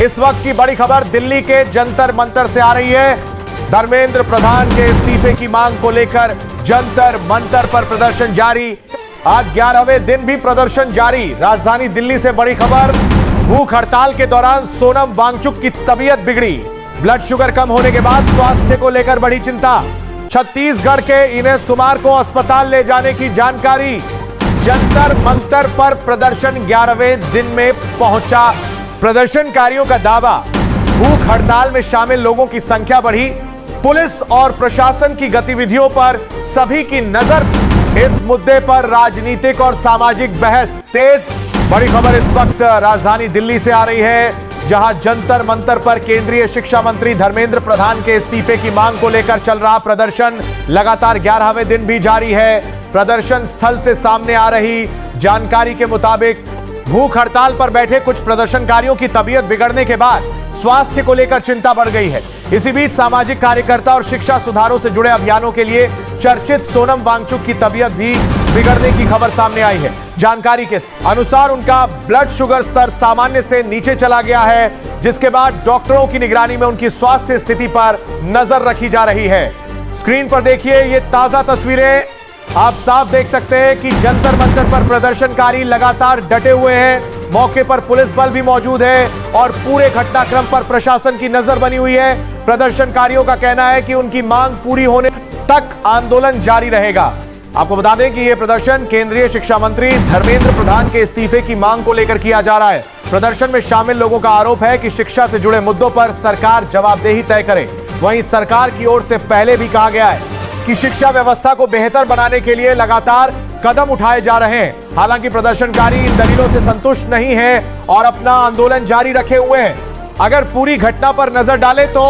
इस वक्त की बड़ी खबर दिल्ली के जंतर मंतर से आ रही है। धर्मेंद्र प्रधान के इस्तीफे की मांग को लेकर जंतर मंतर पर प्रदर्शन जारी। आज 11वें दिन भी प्रदर्शन जारी। राजधानी दिल्ली से बड़ी खबर, भूख हड़ताल के दौरान सोनम वांगचुक की तबीयत बिगड़ी। ब्लड शुगर कम होने के बाद स्वास्थ्य को लेकर बढ़ी चिंता। छत्तीसगढ़ के इनेश कुमार को अस्पताल ले जाने की जानकारी। जंतर मंतर पर प्रदर्शन 11वें दिन में पहुंचा। प्रदर्शनकारियों का दावा, भूख हड़ताल में शामिल लोगों की संख्या बढ़ी। पुलिस और प्रशासन की गतिविधियों पर सभी की नजर। इस मुद्दे पर राजनीतिक और सामाजिक बहस तेज। बड़ी खबर इस वक्त राजधानी दिल्ली से आ रही है, जहां जंतर मंतर पर केंद्रीय शिक्षा मंत्री धर्मेंद्र प्रधान के इस्तीफे की मांग को लेकर चल रहा प्रदर्शन लगातार 11वें दिन भी जारी है। प्रदर्शन स्थल से सामने आ रही जानकारी के मुताबिक भूख हड़ताल पर बैठे कुछ प्रदर्शनकारियों की तबीयत बिगड़ने के बाद स्वास्थ्य को लेकर चिंता बढ़ गई है। इसी बीच सामाजिक कार्यकर्ता और शिक्षा सुधारों से जुड़े अभियानों के लिए चर्चित सोनम वांगचुक की तबीयत भी बिगड़ने की खबर सामने आई है। जानकारी के अनुसार उनका ब्लड शुगर स्तर सामान्य से नीचे चला गया है, जिसके बाद डॉक्टरों की निगरानी में उनकी स्वास्थ्य स्थिति पर नजर रखी जा रही है। स्क्रीन पर देखिए ये ताजा तस्वीरें। आप साफ देख सकते हैं कि जंतर मंतर पर प्रदर्शनकारी लगातार डटे हुए हैं। मौके पर पुलिस बल भी मौजूद है और पूरे घटनाक्रम पर प्रशासन की नजर बनी हुई है। प्रदर्शनकारियों का कहना है कि उनकी मांग पूरी होने तक आंदोलन जारी रहेगा। आपको बता दें कि यह प्रदर्शन केंद्रीय शिक्षा मंत्री धर्मेंद्र प्रधान के इस्तीफे की मांग को लेकर किया जा रहा है। प्रदर्शन में शामिल लोगों का आरोप है कि शिक्षा से जुड़े मुद्दों पर सरकार जवाबदेही तय करे। वहीं सरकार की ओर से पहले भी कहा गया है कि शिक्षा व्यवस्था को बेहतर बनाने के लिए लगातार कदम उठाए जा रहे हैं। हालांकि प्रदर्शनकारी इन दलीलों से संतुष्ट नहीं है और अपना आंदोलन जारी रखे हुए हैं। अगर पूरी घटना पर नजर डालें तो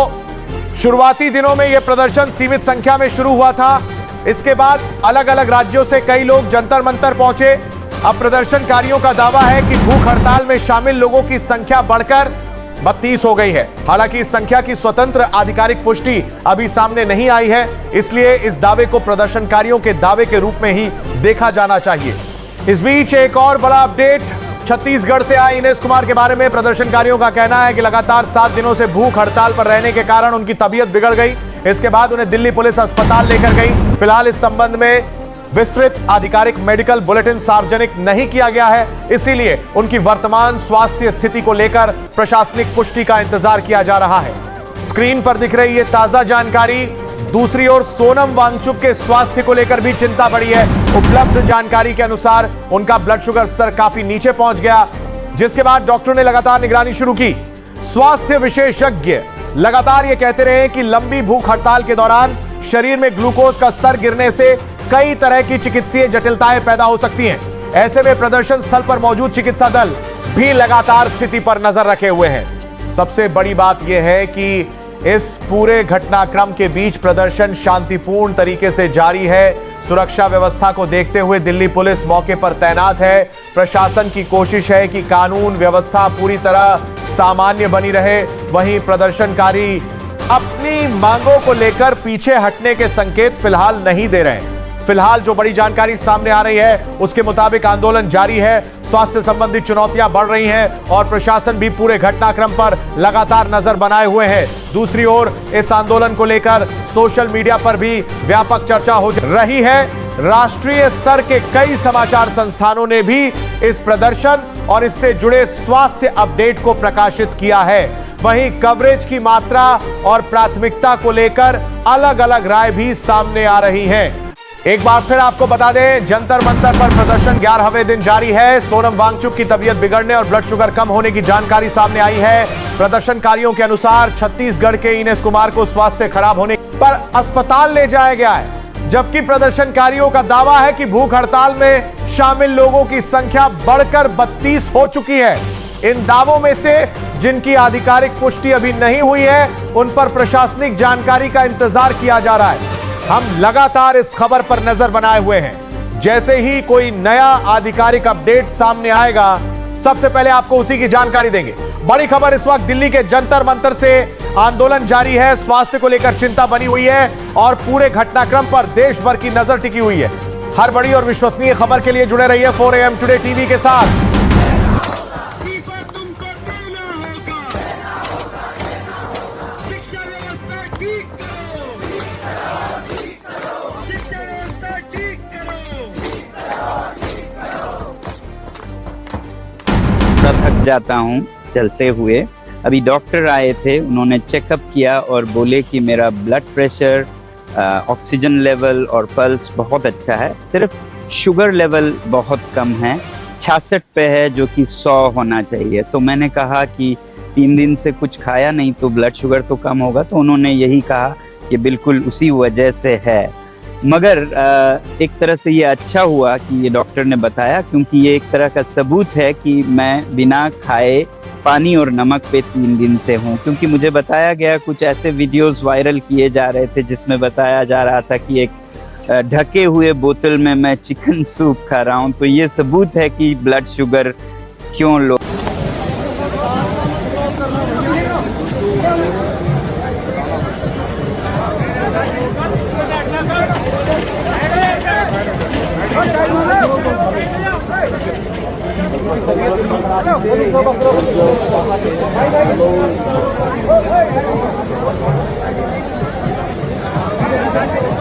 शुरुआती दिनों में यह प्रदर्शन सीमित संख्या में शुरू हुआ था। इसके बाद अलग अलग राज्यों से कई लोग जंतर मंतर पहुंचे। अब प्रदर्शनकारियों का दावा है कि भूख हड़ताल में शामिल लोगों की संख्या बढ़कर 32 हो गई है। हालांकि इस संख्या की स्वतंत्र आधिकारिक पुष्टि अभी सामने नहीं आई है, इसलिए इस दावे को प्रदर्शनकारियों के दावे के रूप में ही देखा जाना चाहिए। इस बीच एक और बड़ा अपडेट छत्तीसगढ़ से आए इनेश कुमार के बारे में। प्रदर्शनकारियों का कहना है कि लगातार 7 दिनों से भूख हड़ताल पर रहने के कारण उनकी तबीयत बिगड़ गई। इसके बाद उन्हें दिल्ली पुलिस अस्पताल लेकर गई। फिलहाल इस संबंध में विस्तृत आधिकारिक मेडिकल बुलेटिन सार्वजनिक नहीं किया गया है, इसीलिए उनकी वर्तमान स्वास्थ्य स्थिति को लेकर प्रशासनिक पुष्टि का इंतजार किया जा रहा है। स्क्रीन पर दिख रही है ताजा जानकारी। दूसरी ओर सोनम वांगचुक के स्वास्थ्य को लेकर भी चिंता बढ़ी है। उपलब्ध जानकारी के अनुसार उनका ब्लड शुगर स्तर काफी नीचे पहुंच गया, जिसके बाद डॉक्टरों ने लगातार निगरानी शुरू की। स्वास्थ्य विशेषज्ञ लगातार यह कहते रहे कि लंबी भूख हड़ताल के दौरान शरीर में ग्लूकोज का स्तर गिरने से कई तरह की चिकित्सीय जटिलताएं पैदा हो सकती हैं। ऐसे में प्रदर्शन स्थल पर मौजूद चिकित्सा दल भी लगातार स्थिति पर नजर रखे हुए हैं। सबसे बड़ी बात यह है कि इस पूरे घटनाक्रम के बीच प्रदर्शन शांतिपूर्ण तरीके से जारी है। सुरक्षा व्यवस्था को देखते हुए दिल्ली पुलिस मौके पर तैनात है। प्रशासन की कोशिश है कि कानून व्यवस्था पूरी तरह सामान्य बनी रहे। वहीं प्रदर्शनकारी अपनी मांगों को लेकर पीछे हटने के संकेत फिलहाल नहीं दे रहे हैं। फिलहाल जो बड़ी जानकारी सामने आ रही है उसके मुताबिक आंदोलन जारी है। स्वास्थ्य संबंधी चुनौतियां बढ़ रही हैं और प्रशासन भी पूरे घटनाक्रम पर लगातार नजर बनाए हुए है। दूसरी ओर इस आंदोलन को लेकर सोशल मीडिया पर भी व्यापक चर्चा हो रही है। राष्ट्रीय स्तर के कई समाचार संस्थानों ने भी इस प्रदर्शन और इससे जुड़े स्वास्थ्य अपडेट को प्रकाशित किया है। वहीं कवरेज की मात्रा और प्राथमिकता को लेकर अलग अलग राय भी सामने आ रही है। एक बार फिर आपको बता दें, जंतर मंतर पर प्रदर्शन 11वें दिन जारी है। सोनम वांगचुक की तबीयत बिगड़ने और ब्लड शुगर कम होने की जानकारी सामने आई है। प्रदर्शनकारियों के अनुसार छत्तीसगढ़ के इनेश कुमार को स्वास्थ्य खराब होने पर अस्पताल ले जाया गया है, जबकि प्रदर्शनकारियों का दावा है कि भूख हड़ताल में शामिल लोगों की संख्या बढ़कर 32 हो चुकी है। इन दावों में से जिनकी आधिकारिक पुष्टि अभी नहीं हुई है, उन पर प्रशासनिक जानकारी का इंतजार किया जा रहा है। हम लगातार इस खबर पर नजर बनाए हुए हैं। जैसे ही कोई नया आधिकारिक अपडेट सामने आएगा, सबसे पहले आपको उसी की जानकारी देंगे। बड़ी खबर इस वक्त दिल्ली के जंतर मंतर से। आंदोलन जारी है, स्वास्थ्य को लेकर चिंता बनी हुई है और पूरे घटनाक्रम पर देश भर की नजर टिकी हुई है। हर बड़ी और विश्वसनीय खबर के लिए जुड़े रहिए 4 AM टुडे टीवी के साथ। जाता हूँ चलते हुए। अभी डॉक्टर आए थे, उन्होंने चेकअप किया और बोले कि मेरा ब्लड प्रेशर, ऑक्सीजन लेवल और पल्स बहुत अच्छा है, सिर्फ शुगर लेवल बहुत कम है, 66 पे है जो कि 100 होना चाहिए। तो मैंने कहा कि 3 दिन से कुछ खाया नहीं तो ब्लड शुगर तो कम होगा, तो उन्होंने यही कहा कि बिल्कुल उसी वजह से है। मगर एक तरह से ये अच्छा हुआ कि ये डॉक्टर ने बताया, क्योंकि ये एक तरह का सबूत है कि मैं बिना खाए पानी और नमक पे 3 दिन से हूँ। क्योंकि मुझे बताया गया, कुछ ऐसे वीडियोस वायरल किए जा रहे थे जिसमें बताया जा रहा था कि एक ढके हुए बोतल में मैं चिकन सूप खा रहा हूँ। तो ये सबूत है कि ब्लड शुगर क्यों लो। Hey,